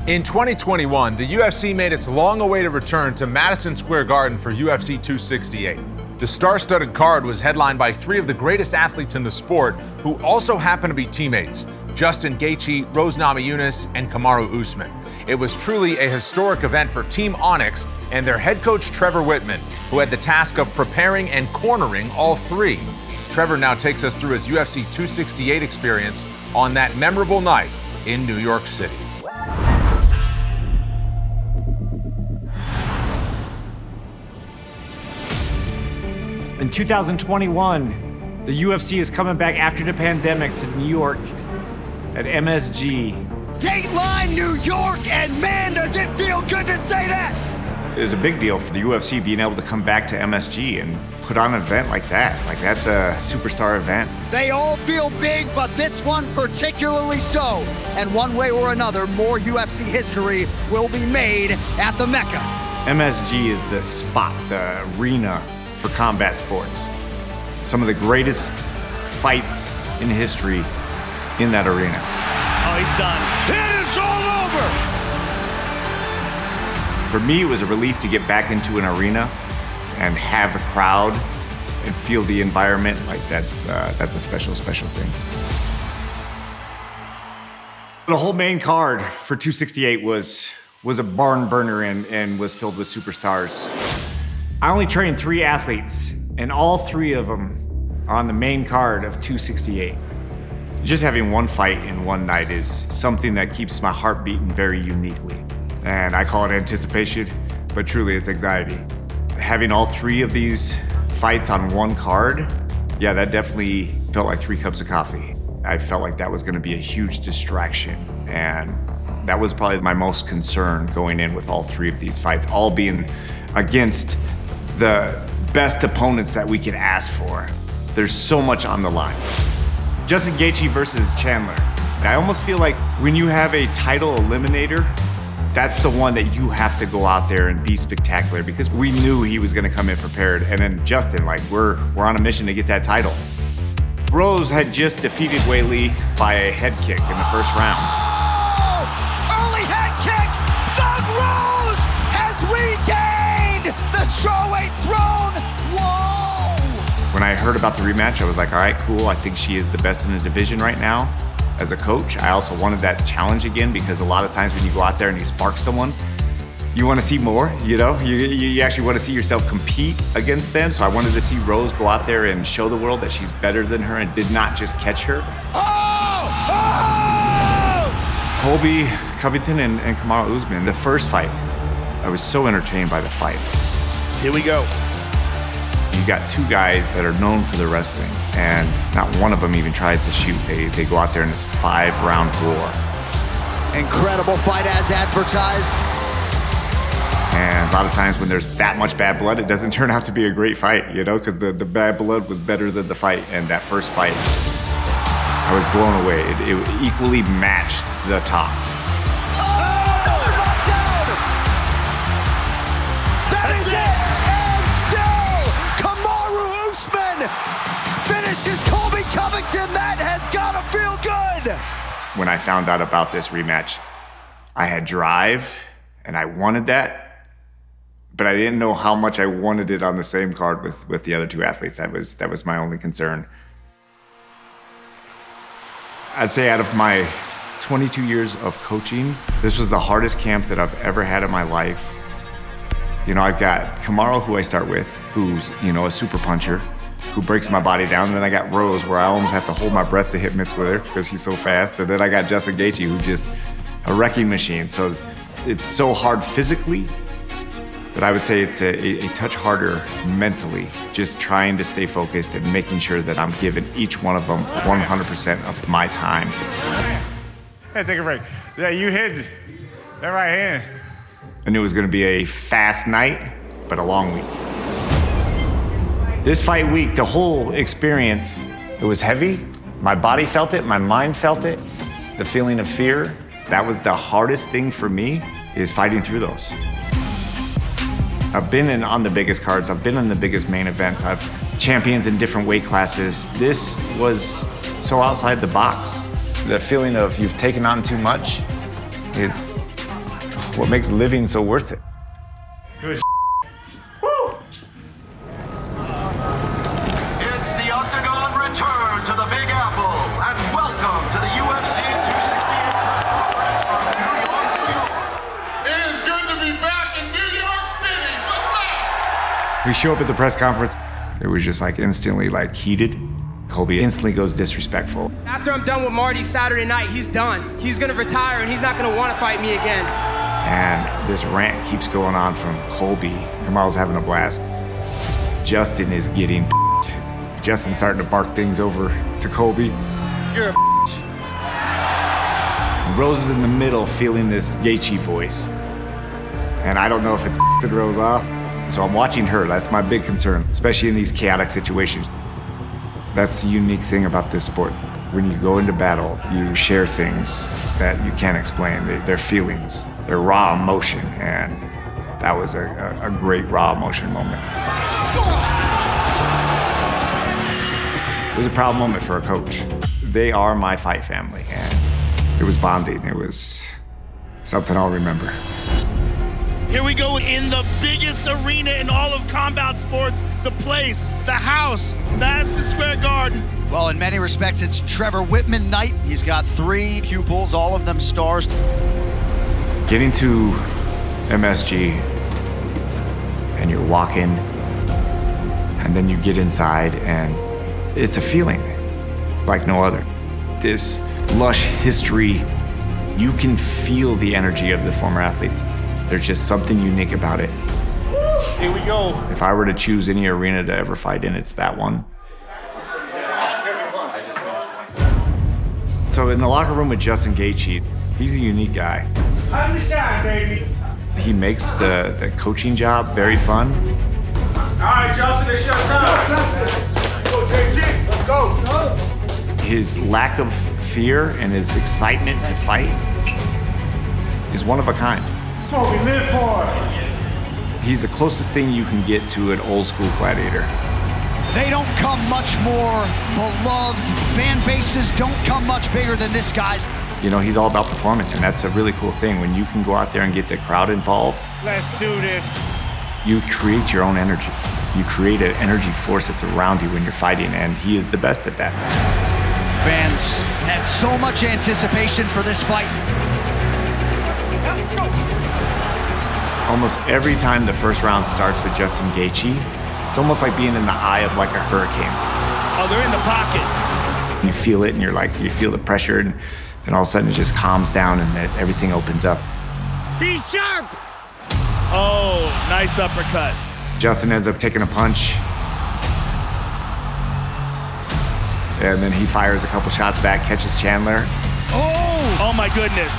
In 2021, the UFC made its long-awaited return to Madison Square Garden for UFC 268. The star-studded card was headlined by three of the greatest athletes in the sport who also happen to be teammates: Justin Gaethje, Rose Namajunas, and Kamaru Usman. It was truly a historic event for Team Onyx and their head coach Trevor Whitman, who had the task of preparing and cornering all three. Trevor now takes us through his UFC 268 experience on that memorable night in New York City. In 2021, the UFC is coming back after the pandemic to New York at MSG. Dateline New York, and man, does it feel good to say that! It was a big deal for the UFC being able to come back to MSG and put on an event like that. Like, that's a superstar event. They all feel big, but this one particularly so. And one way or another, more UFC history will be made at the Mecca. MSG is the spot, the arena for combat sports. Some of the greatest fights in history in that arena. Oh, he's done. It is all over! For me, it was a relief to get back into an arena and have a crowd and feel the environment. Like, that's a special, special thing. The whole main card for 268 was a barn burner and was filled with superstars. I only trained 3 athletes, and all 3 of them are on the main card of 268. Just having one fight in one night is something that keeps my heart beating very uniquely. And I call it anticipation, but truly it's anxiety. Having all 3 of these fights on one card, yeah, that definitely felt like 3 cups of coffee. I felt like that was gonna be a huge distraction, and that was probably my most concern going in with all 3 of these fights, all being against the best opponents that we could ask for. There's so much on the line. Justin Gaethje versus Chandler. I almost feel like when you have a title eliminator, that's the one that you have to go out there and be spectacular, because we knew he was gonna come in prepared. And then Justin, like, we're on a mission to get that title. Rose had just defeated Weili by a head kick in the first round. Oh! Early head kick! Thug Rose has regained the strawweight throne! Whoa! When I heard about the rematch, I was like, all right, cool. I think she is the best in the division right now. As a coach, I also wanted that challenge again, because a lot of times when you go out there and you spark someone, you want to see more, you know? You actually want to see yourself compete against them. So I wanted to see Rose go out there and show the world that she's better than her and did not just catch her. Oh! Oh! Colby Covington and Kamaru Usman, the first fight, I was so entertained by the fight. Here we go. You got 2 guys that are known for their wrestling, and not one of them even tries to shoot. They go out there in this 5-round war. Incredible fight as advertised. And a lot of times when there's that much bad blood, it doesn't turn out to be a great fight, you know, because the bad blood was better than the fight. And that first fight, I was blown away. It equally matched the top. Finishes Colby Covington. That has gotta feel good. When I found out about this rematch, I had drive and I wanted that, but I didn't know how much I wanted it on the same card with the other 2 athletes. That was my only concern. I'd say out of my 22 years of coaching, this was the hardest camp that I've ever had in my life. You know, I've got Kamaru, who I start with, who's, you know, a super puncher, who breaks my body down. And then I got Rose, where I almost have to hold my breath to hit mitts with her because she's so fast. And then I got Justin Gaethje, who's just a wrecking machine. So it's so hard physically, but I would say it's a touch harder mentally, just trying to stay focused and making sure that I'm giving each one of them 100% of my time. Hey, take a break. Yeah, you hit that right hand. I knew it was gonna be a fast night, but a long week. This fight week, the whole experience, it was heavy. My body felt it, my mind felt it. The feeling of fear, that was the hardest thing for me, is fighting through those. I've been on the biggest cards, I've been in the biggest main events, I've champions in different weight classes. This was so outside the box. The feeling of you've taken on too much is what makes living so worth it. It's the Octagon return to the Big Apple, and welcome to the UFC 268 press conference from New York, New York. It is good to be back in New York City. What's up? We show up at the press conference. It was just like instantly like heated. Colby instantly goes disrespectful. After I'm done with Marty Saturday night, he's done. He's gonna retire and he's not gonna wanna fight me again. And this rant keeps going on from Colby. Kamaru's having a blast. Justin is getting Justin's starting to bark things over to Colby. You're a Rose is in the middle feeling this Gaethje voice. And I don't know if it's to Rose off. So I'm watching her. That's my big concern, especially in these chaotic situations. That's the unique thing about this sport. When you go into battle, you share things that you can't explain. They're feelings, they're raw emotion, and that was a great raw emotion moment. It was a proud moment for a coach. They are my fight family, and it was bonding. It was something I'll remember. Here we go in the biggest arena in all of combat sports, the place, the house, Madison Square Garden. Well, in many respects, it's Trevor Whitman night. He's got 3 pupils, all of them stars. Getting to MSG, and you're walking, and then you get inside, and it's a feeling like no other. This lush history, you can feel the energy of the former athletes. There's just something unique about it. Here we go. If I were to choose any arena to ever fight in, it's that one. So in the locker room with Justin Gaethje, he's a unique guy. Time to shine, baby. He makes the coaching job very fun. All right, Justin, it's your time. Go, JG, let's go. His lack of fear and his excitement to fight is one of a kind. That's what we live for. He's the closest thing you can get to an old school gladiator. They don't come much more beloved. Fan bases don't come much bigger than this guy's. You know, he's all about performance, and that's a really cool thing. When you can go out there and get the crowd involved, Let's do this. you create your own energy. You create an energy force that's around you when you're fighting, and he is the best at that. Fans had so much anticipation for this fight. Almost every time the first round starts with Justin Gaethje, it's almost like being in the eye of like a hurricane. Oh, they're in the pocket. You feel it, and you feel the pressure, and then all of a sudden it just calms down, and everything opens up. Be sharp. Oh, nice uppercut. Justin ends up taking a punch, and then he fires a couple shots back, catches Chandler. Oh my goodness.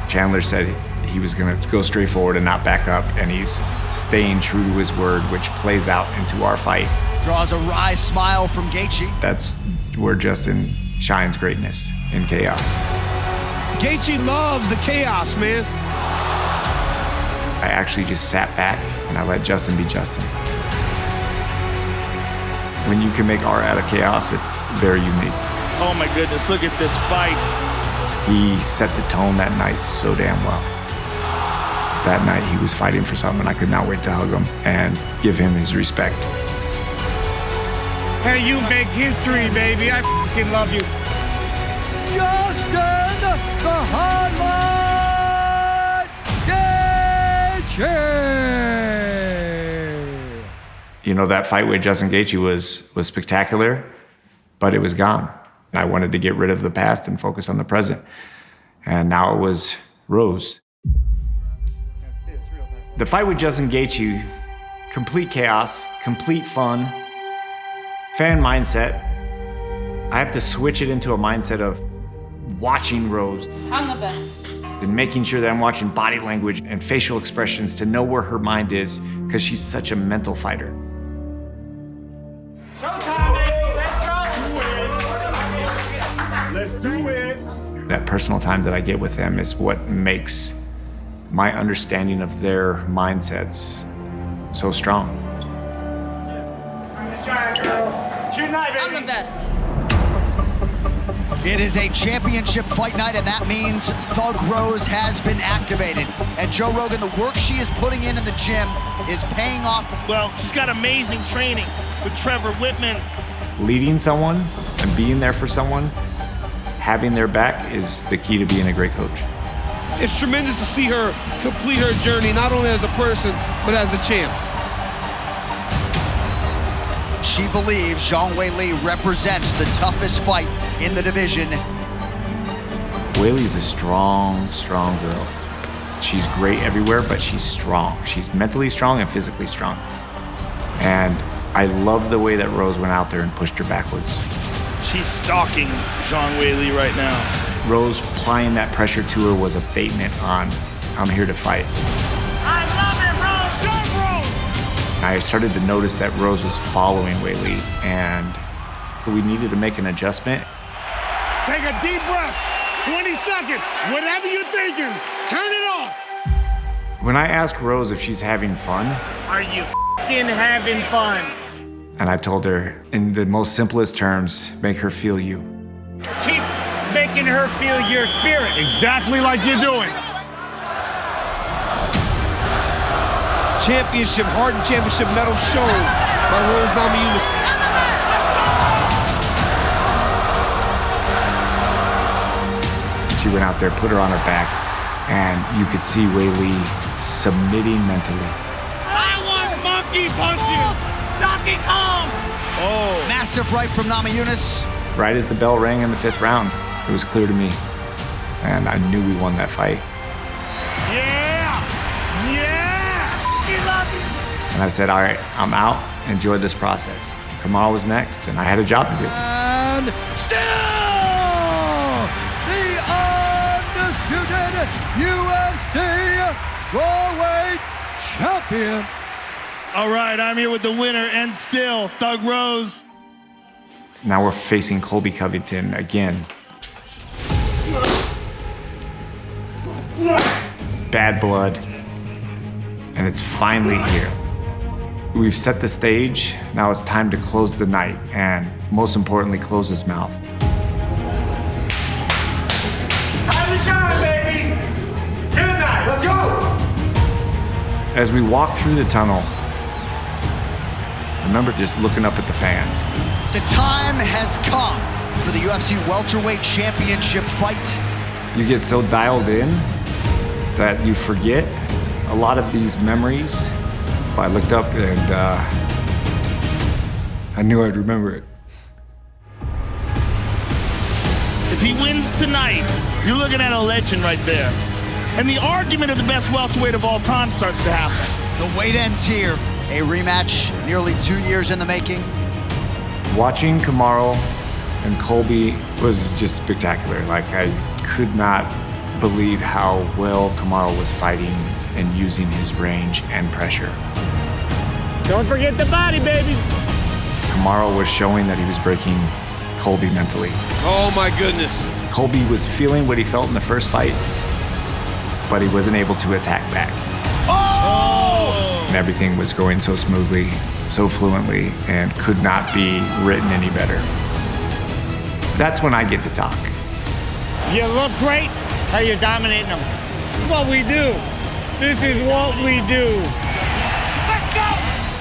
Chandler said he was gonna go straight forward and not back up, and he's staying true to his word, which plays out into our fight. Draws a wry smile from Gaethje. That's where Justin shines greatness in chaos. Gaethje loves the chaos, man. I actually just sat back and I let Justin be Justin. When you can make art out of chaos, it's very unique. Oh my goodness, look at this fight. He set the tone that night so damn well. That night he was fighting for something. I could not wait to hug him and give him his respect. Hey, you make history, baby. I fucking love you. Justin, the Highlight Gaethje. You know, that fight with Justin Gaethje was spectacular, but it was gone. I wanted to get rid of the past and focus on the present. And now it was Rose. The fight with Justin Gaethje, complete chaos, complete fun, fan mindset. I have to switch it into a mindset of watching Rose. I'm the best. And making sure that I'm watching body language and facial expressions to know where her mind is, because she's such a mental fighter. Let's do it. That personal time that I get with them is what makes my understanding of their mindsets so strong. I'm the best. It is a championship fight night, and that means Thug Rose has been activated. And Joe Rogan, the work she is putting in the gym is paying off. Well, she's got amazing training with Trevor Whitman. Leading someone and being there for someone, having their back is the key to being a great coach. It's tremendous to see her complete her journey, not only as a person, but as a champ. She believes Zhang Weili represents the toughest fight in the division. Weili's a strong, strong girl. She's great everywhere, but she's strong. She's mentally strong and physically strong. And I love the way that Rose went out there and pushed her backwards. She's stalking Zhang Weili right now. Rose applying that pressure to her was a statement on, I'm here to fight. I love it, Rose! Go, Rose! I started to notice that Rose was following Weili, and we needed to make an adjustment. Take a deep breath. 20 seconds. Whatever you're thinking, turn it off. When I asked Rose if she's having fun, Are you f***ing having fun? and I told her in the most simplest terms, make her feel you. Keep making her feel your spirit. Exactly like you're doing. Championship, Harden Championship medal shown by Rose Namajunas. She went out there, put her on her back, and you could see Weili submitting mentally. I want monkey punches! Donkey Kong! Oh. Massive right from Namajunas. Right as the bell rang in the 5th round, it was clear to me, and I knew we won that fight. Yeah! Yeah! He loves you! And I said, all right, I'm out. Enjoy this process. Kamaru was next, and I had a job to do. And still the undisputed UFC strawweight champion. All right, I'm here with the winner and still Thug Rose. Now we're facing Colby Covington again. Bad blood, and it's finally here. We've set the stage. Now it's time to close the night, and most importantly, close his mouth. Time to shine, baby! Good night! Let's go! As we walk through the tunnel, remember just looking up at the fans. The time has come for the UFC welterweight championship fight. You get so dialed in that you forget a lot of these memories. I looked up and I knew I'd remember it. If he wins tonight, you're looking at a legend right there. And the argument of the best welterweight of all time starts to happen. The wait ends here. A rematch nearly 2 years in the making. Watching Kamaru and Colby was just spectacular. Like, I could not believe how well Kamaru was fighting and using his range and pressure. Don't forget the body, baby. Kamaru was showing that he was breaking Colby mentally. Oh my goodness. Colby was feeling what he felt in the first fight, but he wasn't able to attack back. Oh! And everything was going so smoothly, so fluently, and could not be written any better. That's when I get to talk. You look great. How you're dominating them. It's what we do. This is what we do. Let's go!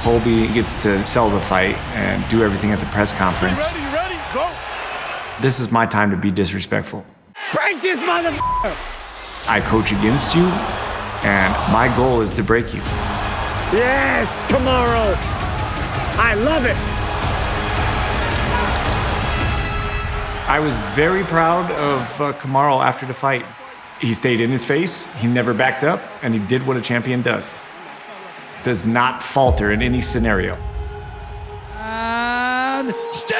Colby gets to sell the fight and do everything at the press conference. You ready? Go. This is my time to be disrespectful. Break this motherfucker! I coach against you, and my goal is to break you. Yes, Kamaru. I love it. I was very proud of Kamaru after the fight. He stayed in his face, he never backed up, and he did what a champion does. Does not falter in any scenario. And still!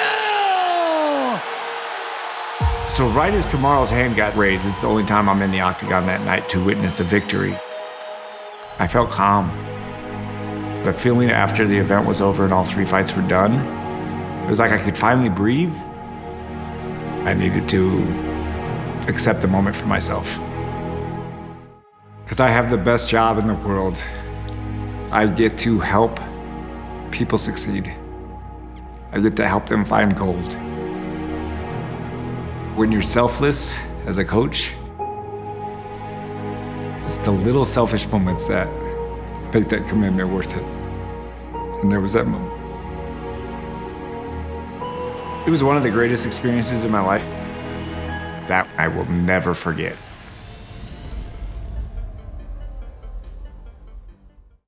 So right as Kamaru's hand got raised, it's the only time I'm in the octagon that night to witness the victory. I felt calm. The feeling after the event was over and all 3 fights were done, it was like I could finally breathe. I needed to accept the moment for myself. Because I have the best job in the world. I get to help people succeed. I get to help them find gold. When you're selfless as a coach, it's the little selfish moments that make that commitment worth it. And there was that moment. It was one of the greatest experiences in my life that I will never forget.